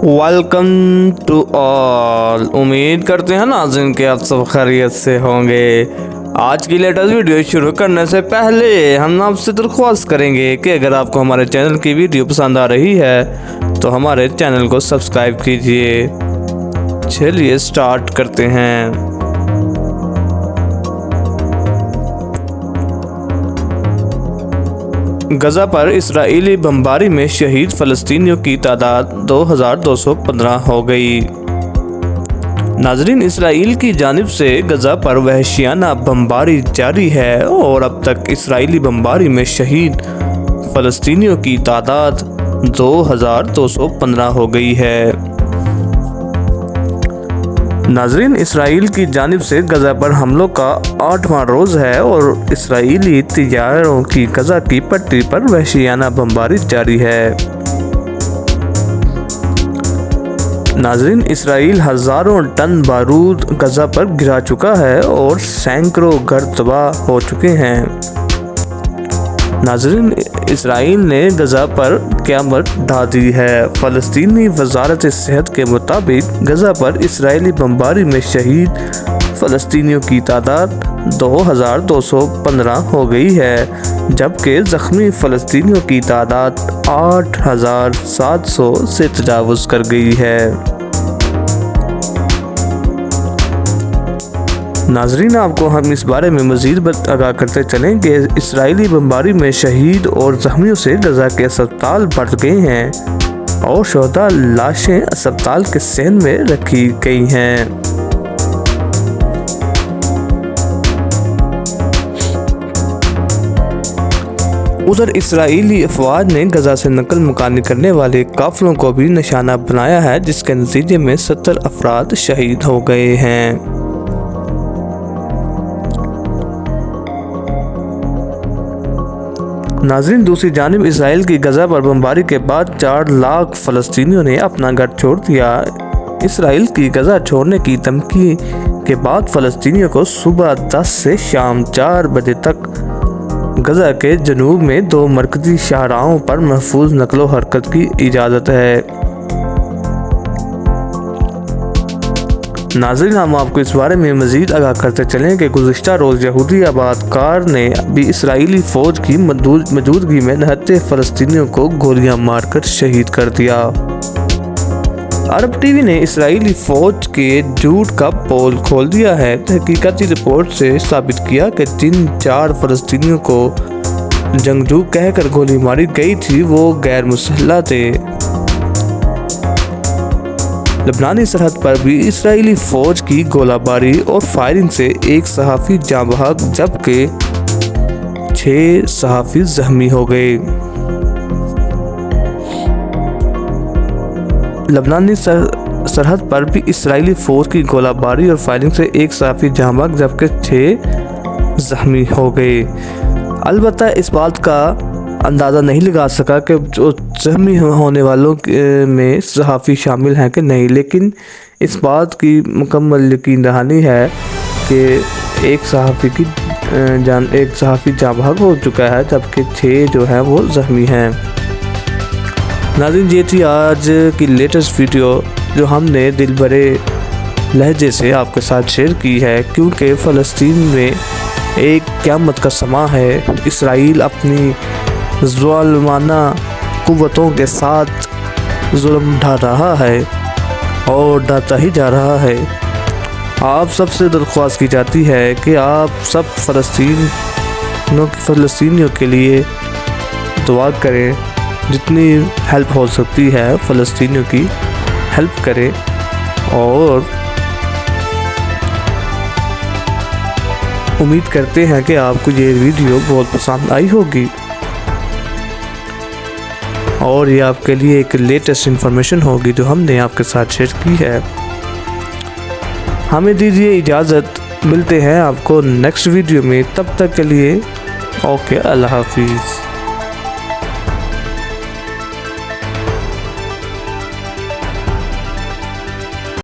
Welcome to all, امید کرتے ہیں ناظرین کہ آپ سب خیریت سے ہوں گے۔ آج کی لیٹسٹ ویڈیو شروع کرنے سے پہلے ہم آپ سے درخواست کریں گے کہ اگر آپ کو ہمارے چینل کی ویڈیو پسند آ رہی ہے تو ہمارے چینل کو سبسکرائب کیجئے۔ چلیے سٹارٹ کرتے ہیں۔ غزہ پر اسرائیلی بمباری میں شہید فلسطینیوں کی تعداد 2215 ہو گئی۔ ناظرین، اسرائیل کی جانب سے غزہ پر وحشیانہ بمباری جاری ہے اور اب تک اسرائیلی بمباری میں شہید فلسطینیوں کی تعداد 2215 ہو گئی ہے۔ ناظرین، اسرائیل کی جانب سے غزہ پر حملوں کا 8واں روز ہے اور اسرائیلی طیاروں کی غزہ کی پٹی پر وحشیانہ بمباری جاری ہے۔ ناظرین، اسرائیل ہزاروں ٹن بارود غزہ پر گرا چکا ہے اور سینکڑوں گھر تباہ ہو چکے ہیں۔ ناظرین، اسرائیل نے غزہ پر قیامت ڈھا دی ہے۔ فلسطینی وزارت صحت کے مطابق غزہ پر اسرائیلی بمباری میں شہید فلسطینیوں کی تعداد 2215 ہو گئی ہے، جبکہ زخمی فلسطینیوں کی تعداد 8700 سے تجاوز کر گئی ہے۔ ناظرین، آپ کو ہم اس بارے میں مزید آگاہ کرتے چلیں کہ اسرائیلی بمباری میں شہید اور زخمیوں سے غزہ کے اسپتال بھر گئے ہیں اور شہداء لاشیں اسپتال کے صحن میں رکھی گئی ہیں۔ ادھر اسرائیلی افواج نے غزہ سے نقل مکانی کرنے والے قافلوں کو بھی نشانہ بنایا ہے، جس کے نتیجے میں 70 افراد شہید ہو گئے ہیں۔ ناظرین، دوسری جانب اسرائیل کی غزہ پر بمباری کے بعد 4 لاکھ فلسطینیوں نے اپنا گھر چھوڑ دیا۔ اسرائیل کی غزہ چھوڑنے کی دھمکی کے بعد فلسطینیوں کو صبح 10 سے شام 4 بجے تک غزہ کے جنوب میں 2 مرکزی شاہراہوں پر محفوظ نقل و حرکت کی اجازت ہے۔ ناظرین، ہم آپ کو اس بارے میں مزید آگاہ کرتے چلیں کہ گزشتہ روز یہودی آباد کار نے بھی اسرائیلی فوج کی موجودگی میں 69 فلسطینیوں کو گولیاں مار کر شہید کر دیا۔ عرب ٹی وی نے اسرائیلی فوج کے جھوٹ کا پول کھول دیا ہے۔ تحقیقاتی رپورٹ سے ثابت کیا کہ جن 4 فلسطینیوں کو جنگجو کہہ کر گولی ماری گئی تھی وہ غیر مسلح تھے۔ لبنانی سرحد پر بھی اسرائیلی فوج کی گولہ باری اور فائرنگ سے 1 صحافی جاں بحق جبکہ 6 صحافی زخمی ہو گئے۔ لبنانی سرحد پر بھی اسرائیلی فوج کی گولہ باری اور فائرنگ سے 1 صحافی جاں بحق جبکہ 6 زخمی ہو گئے۔ البتہ اس بات کا اندازہ نہیں لگا سکا کہ جو زخمی ہونے والوں میں صحافی شامل ہیں کہ نہیں، لیکن اس بات کی مکمل یقین دہانی ہے کہ ایک صحافی جاں بحق ہو چکا ہے جبکہ 6 جو ہیں وہ زخمی ہیں۔ ناظرین، یہ تھی آج کی لیٹسٹ ویڈیو جو ہم نے دل بھرے لہجے سے آپ کے ساتھ شیئر کی ہے، کیونکہ فلسطین میں ایک قیامت کا سماں ہے۔ اسرائیل اپنی ظالمانہ قوتوں کے ساتھ ظلم ڈھا رہا ہے اور ڈھاتا ہی جا رہا ہے۔ آپ سب سے درخواست کی جاتی ہے کہ آپ سب فلسطینیوں کے لیے دعا کریں، جتنی ہیلپ ہو سکتی ہے فلسطینیوں کی ہیلپ کریں، اور امید کرتے ہیں کہ آپ کو یہ ویڈیو بہت پسند آئی ہوگی اور یہ آپ کے لیے ایک لیٹسٹ انفارمیشن ہوگی جو ہم نے آپ کے ساتھ شیئر کی ہے۔ ہمیں دیجیے اجازت، ملتے ہیں آپ کو نیکسٹ ویڈیو میں، تب تک کے لیے اوکے، اللہ حافظ۔